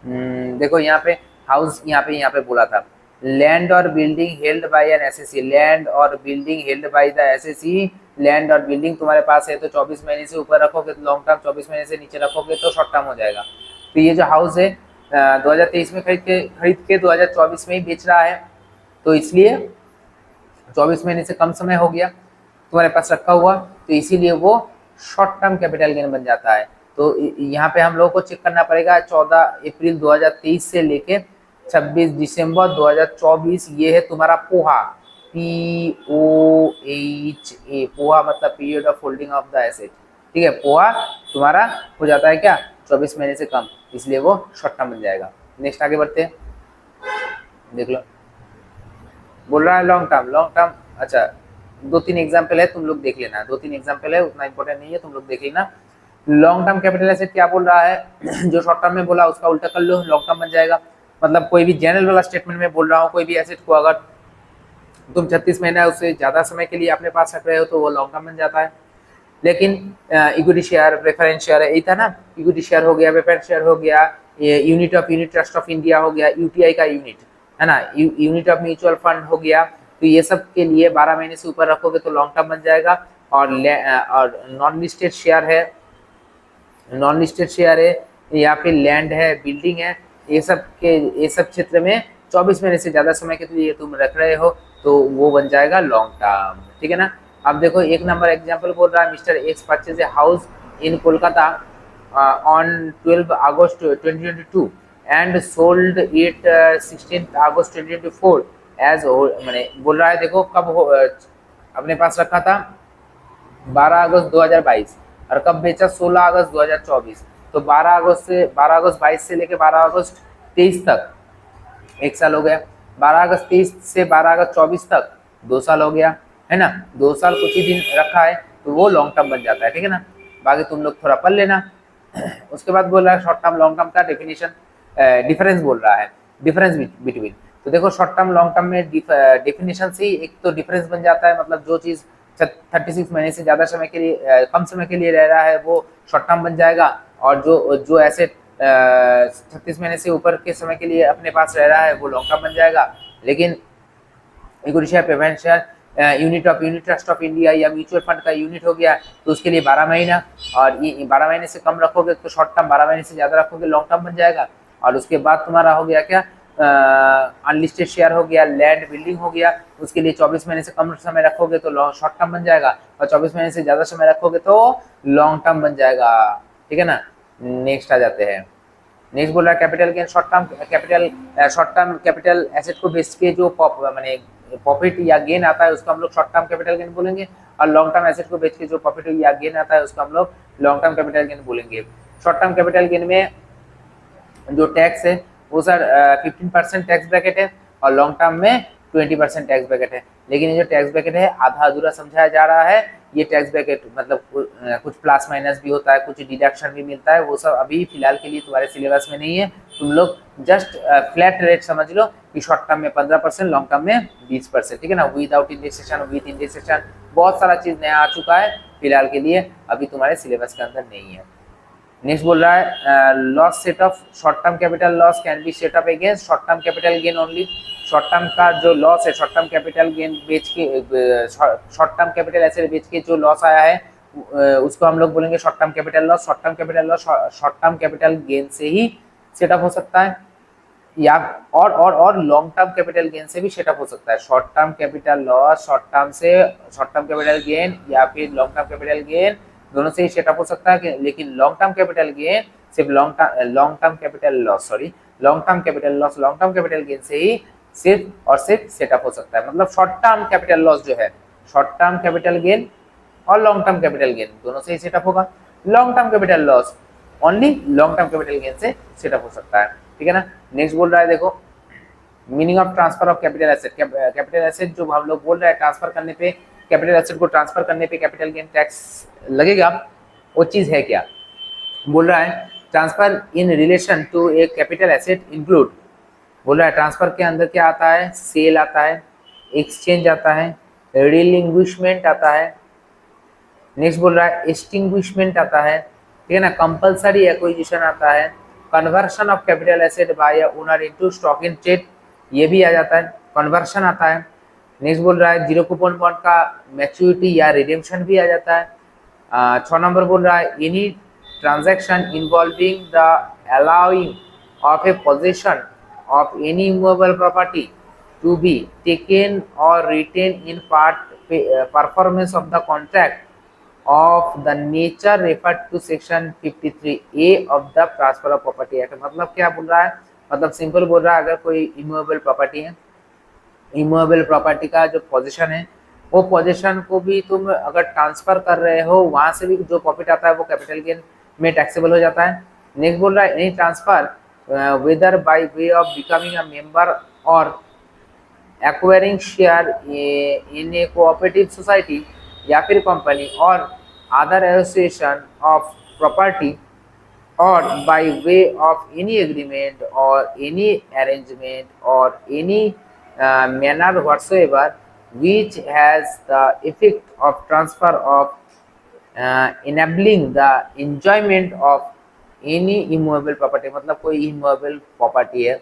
देखो यहाँ पे हाउस, यहाँ पे बोला था लैंड और building held by an assessee, land और building held by the assessee, land और बिल्डिंग तुम्हारे पास है तो 24 महीने से ऊपर रखोगे तो लॉन्ग टर्म, 24 महीने से नीचे रखोगे तो शॉर्ट टर्म हो जाएगा। तो ये जो हाउस है 2023 में खरीद के 2024 में ही बेच रहा है, तो इसलिए 24 महीने से कम समय हो गया तुम्हारे पास रखा हुआ, तो इसीलिए वो शॉर्ट टर्म कैपिटल गेन बन जाता है। तो यहाँ पे हम लोगों को चेक करना पड़ेगा 14 अप्रैल 2023 से लेके 26 दिसंबर 2024, ये है तुम्हारा पोहा, POHA, पोहा मतलब period of holding of the asset, ठीक है। पोहा तुम्हारा हो जाता है क्या 24 महीने से कम, इसलिए वो शॉर्ट टर्म बन जाएगा। नेक्स्ट आगे बढ़ते हैं, देख लो बोल रहा है लॉन्ग टर्म, अच्छा 2-3 एग्जाम्पल है, तुम लोग देख लेना, 2-3 एग्जाम्पल है, उतना इंपॉर्टेंट नहीं है, तुम लोग देख लेना। लॉन्ग टर्म कैपिटल एसेट क्या बोल रहा है जो शॉर्ट टर्म में बोला उसका उल्टा कर लो, लॉन्ग टर्म बन जाएगा। मतलब कोई भी जनरल वाला स्टेटमेंट में बोल रहा हूँ, कोई भी एसेट को अगर तुम 36 महीना उससे ज्यादा समय के लिए अपने पास रख रहे हो तो वो लॉन्ग टर्म बन जाता है। लेकिन इक्विटी शेयर, प्रेफरेंस शेयर यही था ना, इक्विटी शेयर हो गया, प्रेफरेंस शेयर हो गया, यूनिट ट्रस्ट ऑफ इंडिया हो गया, यूटीआई का यूनिट है ना, यूनिट ऑफ म्यूचुअल फंड हो गया, तो ये सब के लिए 12 महीने से ऊपर रखोगे तो लॉन्ग टर्म बन जाएगा। और नॉन लिस्टेड शेयर है या फिर लैंड है, बिल्डिंग है, ये सब क्षेत्र में 24 महीने से ज्यादा समय के लिए तुम रख रहे हो तो वो बन जाएगा लॉन्ग टर्म, ठीक है ना। अब देखो एक नंबर एग्जांपल बोल रहा है, mister X purchase a house in Kolkata on 12 August 2022 and sold it 16 August 2024 as, मैंने बोल रहा है देखो कब अपने पास रखा था 12 अगस्त 2022 और कब बेचा 16 अगस्त 2024। तो 12 अगस्त 22 से लेके 12 अगस्त 23 तक 1 साल हो गया। 12 अगस्त 23 से 12 अगस्त 24 तक 2 साल हो गया, है ना। 2 साल कुछ ही दिन रखा है तो वो लॉन्ग टर्म बन जाता है, ठीक है ना। बाकी तुम लोग थोड़ा पढ़ लेना। उसके बाद बोल रहा है शॉर्ट टर्म लॉन्ग टर्म का डेफिनेशन, डिफरेंस बोल रहा है, डिफरेंस बिटवीन। तो देखो शॉर्ट टर्म लॉन्ग टर्म में डेफिनेशन से ही एक तो डिफरेंस बन जाता है, मतलब जो चीज 36 महीने से ज्यादा समय के लिए कम समय के लिए रह रहा है वो शॉर्ट टर्म बन जाएगा, और जो जो ऐसे 36 महीने से ऊपर के समय के लिए अपने पास रह रहा है वो लॉन्ग टर्म बन जाएगा। लेकिन equity prevention unit trust of India या म्यूचुअल फंड का यूनिट हो गया तो उसके लिए 12 महीना, और ये 12 महीने से कम रखोगे तो शॉर्ट टर्म, 12 महीने से ज्यादा रखोगे लॉन्ग टर्म बन जाएगा। और उसके बाद तुम्हारा हो गया क्या, अनलिस्टेड शेयर हो गया, लैंड बिल्डिंग हो गया, उसके लिए 24 महीने से कम समय रखोगे तो शॉर्ट टर्म बन जाएगा, और 24 महीने से ज्यादा समय रखोगे तो लॉन्ग टर्म बन जाएगा, ठीक है ना। नेक्स्ट आ जाते हैं। नेक्स्ट बोल रहा है capital gain short term capital asset को बेच के जो माने प्रॉफिट या गेन आता है उसको हम लोग शॉर्ट टर्म कैपिटल गेन बोलेंगे, और लॉन्ग टर्म एसेट को बेच के जो प्रॉफिट या गेन आता है उसको हम लोग लॉन्ग टर्म कैपिटल गेन बोलेंगे। शॉर्ट टर्म कैपिटल गेन में जो टैक्स है वो सर 15% टैक्स ब्रैकेट है, और लॉन्ग टर्म में 20% टैक्स ब्रैकेट है। लेकिन ये जो टैक्स ब्रैकेट है आधा अधूरा समझाया जा रहा है। ये टैक्स ब्रैकेट मतलब कुछ प्लस माइनस भी होता है, कुछ डिडक्शन भी मिलता है, वो सब अभी फिलहाल के लिए तुम्हारे सिलेबस में नहीं है। तुम लोग जस्ट फ्लैट रेट समझ लो कि शॉर्ट टर्म में 15%, लॉन्ग टर्म में 20%, ठीक है ना। विदाउट इंडेक्सेशन, विद इंडेक्सेशन, बहुत सारा चीज नया आ चुका है, फिलहाल के लिए अभी तुम्हारे सिलेबस के अंदर नहीं है। नेक्स्ट बोल रहा है loss set of short term capital loss can be set up against short term capital gain only. Short term का जो लॉस है, शॉर्ट टर्म कैपिटल गेन बेच के, शॉर्ट टर्म कैपिटल एसेट बेच के जो लॉस आया है उसको हम लोग बोलेंगे short term capital loss. Short term capital loss short term capital gain से ही सेटअप हो सकता है, या और लॉन्ग टर्म कैपिटल गेन से भी सेटअप हो सकता है। Short term capital loss short term capital gain या फिर लॉन्ग टर्म कैपिटल गेन दोनों से ही सेटअप हो सकता है। लेकिन लॉन्ग टर्म कैपिटल गेन सिर्फ लॉन्ग टर्म कैपिटल गेन से ही सिर्फ और सिर्फ सेटअप हो सकता है। मतलब शॉर्ट टर्म कैपिटल लॉस जो है, शॉर्ट टर्म कैपिटल गेन और लॉन्ग टर्म कैपिटल गेन दोनों से ही सेटअप होगा। Long term capital loss only long term capital gain से सेटअप हो सकता है, ठीक है ना। नेक्स्ट बोल रहा है देखो meaning of transfer of capital asset. Capital asset जो हम लोग बोल रहे हैं ट्रांसफर करने पे, कैपिटल एसेट को ट्रांसफर करने पे कैपिटल गेन टैक्स लगेगा, वो चीज है क्या। बोल रहा है transfer in relation to a capital asset include, बोल रहा है ट्रांसफर के अंदर क्या आता है, सेल आता है, एक्सचेंज आता है, रिलिंग्विशमेंट आता है, नेक्स्ट बोल रहा है एक्सटिंग्विशमेंट आता है, ठीक है ना, कंपलसरी एक्विजिशन आता है, conversion of capital asset bye owner into stock in trade, ये भी आ जाता है, कन्वर्शन आता है। नेक्स्ट बोल रहा है जीरो कूपन बॉन्ड का मैच्योरिटी या रिडेम्पशन भी आ जाता है। 6 नंबर बोल रहा है any transaction involving the allowing of A position of any movable property to be taken or retained in performance of the contract of the nature referred to section 53A of the transfer of property act। मतलब क्या बोल रहा है, मतलब simple बोल रहा है अगर कोई इमूवेबल प्रॉपर्टी है, इमूवेबल प्रॉपर्टी का जो पोजीशन है वो पोजीशन को भी तुम अगर ट्रांसफर कर रहे हो वहां से भी जो प्रॉफिट आता है वो कैपिटल गेन में टैक्सेबल हो जाता है। नेक्स्ट बोल रहा है any transfer whether by way of becoming a member or acquiring share in a cooperative society या फिर कंपनी और other association of property or by way of any agreement or any arrangement or any manner whatsoever which has the effect of transfer of enabling the enjoyment of any immovable property. मतलब कोई immovable property है,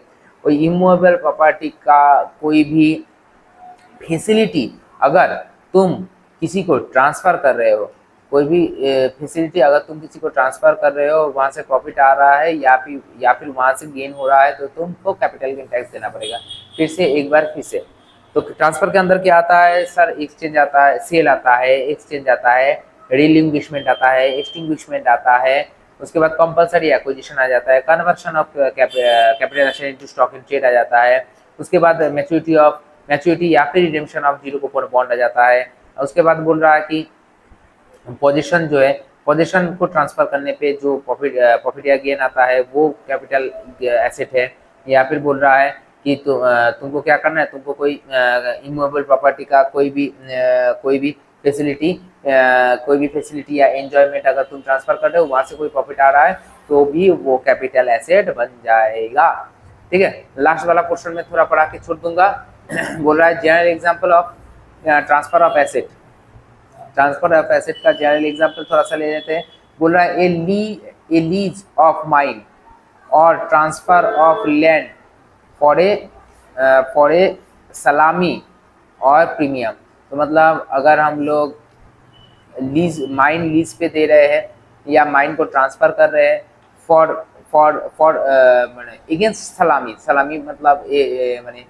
कोई immovable property का कोई भी facility अगर तुम किसी को ट्रांसफर कर रहे हो, कोई भी फैसिलिटी अगर तुम किसी को ट्रांसफर कर रहे हो वहां से प्रॉफिट आ रहा है या फिर वहां से गेन हो रहा है तो तुमको कैपिटल गेन टैक्स देना पड़ेगा। फिर से एक बार फिर से तो ट्रांसफर के अंदर क्या आता है सर, एक्सचेंज आता है, सेल आता है, एक्सचेंज आता है, रिलिंग्विशमेंट आता है, एक्सटिंग्विशमेंट आता है, उसके बाद कंपलसरी एक्विजिशन आ जाता है, conversion of capital asset into stock in trade आ जाता है, उसके बाद मैच्योरिटी या फिर redemption of zero coupon bond आ जाता है। उसके बाद बोल रहा है कि पोजीशन जो है, पोजीशन को ट्रांसफर करने पे जो प्रॉफिट या गेन आता है वो कैपिटल एसेट है। या फिर बोल रहा है कि तुमको क्या करना है, तुमको कोई इमूवेबल प्रॉपर्टी का कोई भी फैसिलिटी या एंजॉयमेंट अगर तुम ट्रांसफर कर रहे हो, वहां से कोई प्रॉफिट आ रहा है तो भी वो कैपिटल एसेट बन जाएगा। ठीक है, लास्ट वाला पोर्शन में थोड़ा पढ़ा के छोड़ दूंगा। बोल रहा है general example of transfer of asset. Transfer of asset का जनरल एग्जांपल थोड़ा सा ले लेते हैं। बोल रहा है ए लीज ऑफ माइन और transfer of land for a सलामी और प्रीमियम। तो मतलब अगर हम लोग माइन लीज पे दे रहे हैं या माइन को ट्रांसफर कर रहे हैं फॉर फॉर अगेंस्ट सलामी मतलब माने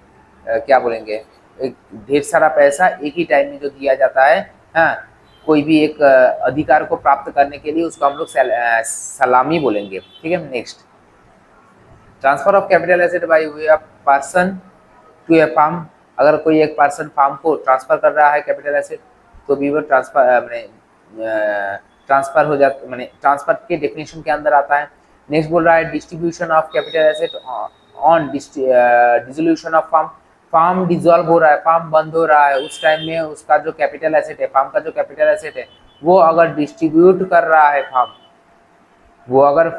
क्या बोलेंगे, ढेर सारा पैसा एक ही टाइम में जो दिया जाता है, हाँ, कोई भी एक अधिकार को प्राप्त करने के लिए उसको हम लोग सलामी बोलेंगे। ठीक है, next transfer of capital asset by way of person to a firm. अगर कोई एक पर्सन फार्म को ट्रांसफर कर रहा है कैपिटल एसेट तो भी वो ट्रांसफर हो जाता, मैंने ट्रांसफर के डेफिनेशन के अंदर आता है। नेक्स्ट बोल रहा है distribution of capital asset on dissolution of firm. Firm dissolve हो रहा है, फार्म बंद हो रहा है, उस टाइम में उसका जो कैपिटल एसेट है, फार्म का जो कैपिटल एसेट है वो अगर डिस्ट्रीब्यूट कर रहा है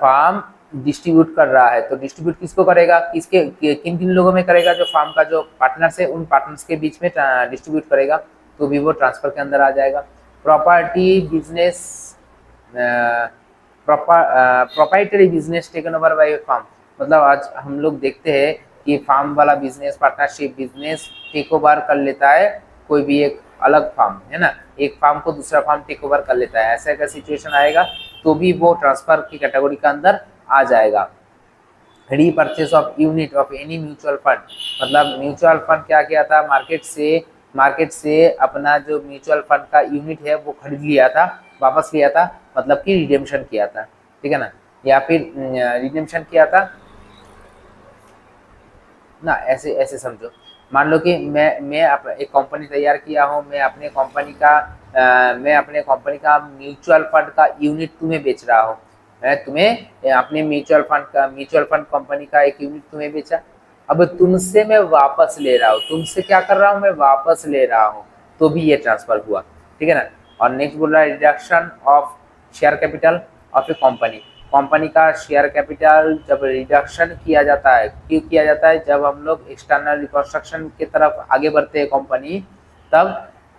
फार्म डिस्ट्रीब्यूट कर रहा है तो डिस्ट्रीब्यूट किसको करेगा, किन किन लोगों में करेगा, जो फार्म का जो पार्टनर्स है उन पार्टनर्स के बीच में डिस्ट्रीब्यूट करेगा तो भी वो ट्रांसफर के अंदर आ जाएगा। Property business proprietary business taken over by firm. मतलब आज हम लोग देखते हैं कि फार्म वाला business, partnership business take over कर लेता है कोई भी एक अलग फार्म, है ना, एक फार्म को दूसरा फार्म टेक ओवर कर लेता है, ऐसा अगर सिचुएशन आएगा तो भी वो ट्रांसफर की कैटेगरी के अंदर आ जाएगा। Repurchase of unit of any mutual fund. मतलब म्यूचुअल फंड क्या किया था, मार्केट से अपना जो म्यूचुअल फंड का यूनिट है वो खरीद लिया था, वापस लिया था, मतलब कि रिडेम्पशन किया था। ठीक है ना, या फिर रिडेम्पशन किया था ना, ऐसे समझो। मान लो कि मैं एक कंपनी तैयार किया हूँ, मैं अपने कंपनी का म्यूचुअल फंड का यूनिट तुम्हें बेच रहा हूँ, मैं तुम्हें अपने म्यूचुअल फंड कंपनी का एक यूनिट तुम्हें बेचा, अब तुमसे मैं वापस ले रहा हूँ, तुमसे क्या कर रहा हूँ, मैं वापस ले रहा हूँ, तो भी ये ट्रांसफर हुआ। ठीक है ना। और नेक्स्ट बोल रहा है reduction of share capital of a company का शेयर कैपिटल जब रिडक्शन किया जाता है, क्यों किया जाता है, जब हम लोग एक्सटर्नल रिकंस्ट्रक्शन की तरफ आगे बढ़ते हैं कंपनी, तब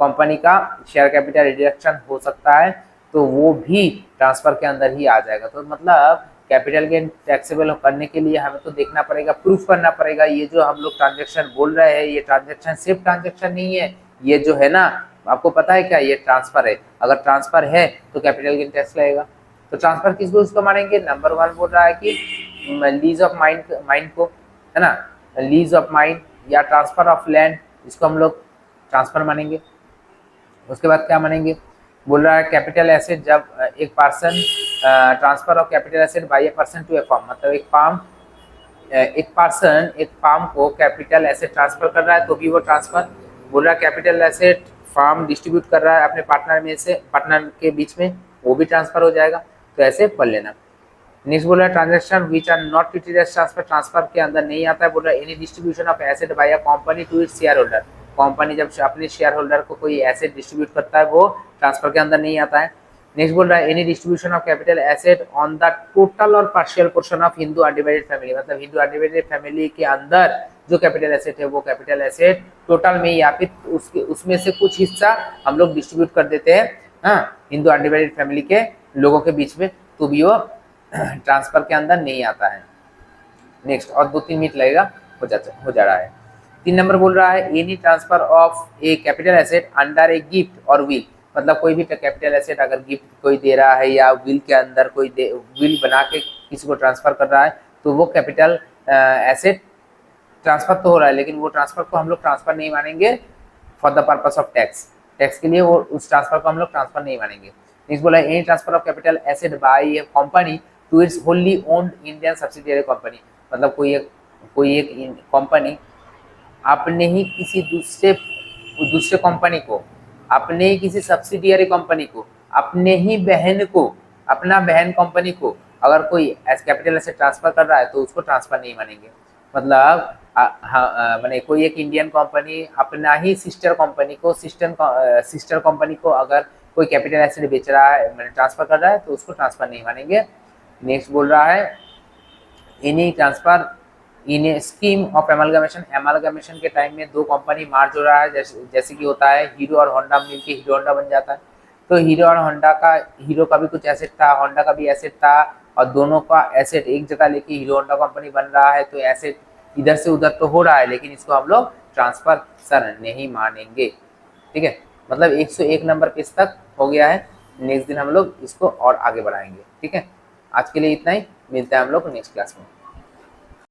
कंपनी का शेयर कैपिटल रिडक्शन हो सकता है, तो वो भी ट्रांसफर के अंदर ही आ जाएगा। तो मतलब कैपिटल गेन टैक्सेबल करने के लिए हमें तो देखना पड़ेगा, प्रूफ करना पड़ेगा, ये जो हम लोग ट्रांजेक्शन बोल रहे हैं ये ट्रांजेक्शन सिर्फ ट्रांजेक्शन नहीं है, ये जो है ना, आपको पता है क्या, ये ट्रांसफर है। अगर ट्रांसफर है तो कैपिटल गेन टैक्स लगेगा। तो ट्रांसफर किसको उसको मानेंगे, नंबर 1 बोल रहा है कि लीज ऑफ माइंड को, है ना, लीज ऑफ माइंड या ट्रांसफर ऑफ लैंड, इसको हम लोग ट्रांसफर मानेंगे। उसके बाद क्या मानेंगे, बोल रहा है कैपिटल एसेट, जब एक person transfer of capital asset by a person to a firm, मतलब एक फार्म को कैपिटल एसेट ट्रांसफर कर रहा है तो भी वो ट्रांसफर। बोल रहा है कैपिटल एसेट फार्म डिस्ट्रीब्यूट कर रहा है अपने पार्टनर के बीच में, वो भी ट्रांसफर हो जाएगा। तो ऐसे पढ़ लेना। नेक्स्ट बोल रहा है transaction which are not treated as transfer, transfer के अंदर नहीं आता है। बोल रहा है any distribution of asset by a company to its share holder, company जब अपने शेयर होल्डर को कोई एसेट डिस्ट्रीब्यूट करता है वो ट्रांसफर के अंदर नहीं आता है। नेक्स्ट बोल रहा है any distribution of capital asset on the total और partial portion of Hindu undivided family, मतलब हिंदू अनडिवाइडेड फैमिली के अंदर जो कैपिटल एसेट है वो कैपिटल एसेट टोटल में या फिर उसमें से कुछ हिस्सा हम लोग डिस्ट्रीब्यूट कर देते हैं, हाँ, हिंदू अनडिवाइडेड फैमिली के लोगों के बीच में, तो भी वो ट्रांसफर के अंदर नहीं आता है। नेक्स्ट, और 2-3 मिनट लगेगा, हो जा रहा है। 3 नंबर बोल रहा है any transfer of A capital asset under a gift और विल, मतलब कोई भी कैपिटल एसेट अगर गिफ्ट कोई दे रहा है या विल के अंदर विल बना के किसी को ट्रांसफर कर रहा है तो वो कैपिटल एसेट ट्रांसफर तो हो रहा है, लेकिन वो ट्रांसफर को हम लोग ट्रांसफर नहीं मानेंगे for the purpose of tax. Tax के लिए वो उस ट्रांसफर को हम लोग ट्रांसफर नहीं मानेंगे। नेक्स्ट बोला any transfer of capital asset by a company to its wholly owned Indian subsidiary company, मतलब कोई एक कंपनी अपने ही किसी दूसरे कंपनी को, अपने ही किसी सब्सिडियरी कंपनी को, अपने ही बहन को, अपना बहन कंपनी को अगर कोई कैपिटल एसेट ट्रांसफर कर रहा है तो उसको ट्रांसफर नहीं मानेंगे। मतलब मैंने कोई एक इंडियन कंपनी अपना ही सिस्टर कंपनी को अगर कोई कैपिटल एसेट बेच रहा है, मैंने ट्रांसफर कर रहा है, तो उसको ट्रांसफर नहीं मानेंगे। नेक्स्ट बोल रहा है any transfer in A scheme of amalgamation, amalgamation के टाइम में दो कंपनी मार्ज हो रहा है, जैसे कि होता है हीरो और होंडा मिलके हीरो होंडा बन जाता है। तो हीरो और होंडा का, हीरो का भी कुछ एसेट था, होंडा का भी एसेट था, और दोनों का एसेट एक जगह लेके हीरो होंडा कंपनी बन रहा है, तो एसेट इधर से उधर तो हो रहा है, लेकिन इसको हम लोग ट्रांसफर सर नहीं मानेंगे। ठीक है, मतलब 101 नंबर पेज तक हो गया है। नेक्स्ट दिन हम लोग इसको और आगे बढ़ाएंगे। ठीक है, आज के लिए इतना ही, मिलता है हम लोग नेक्स्ट क्लास में।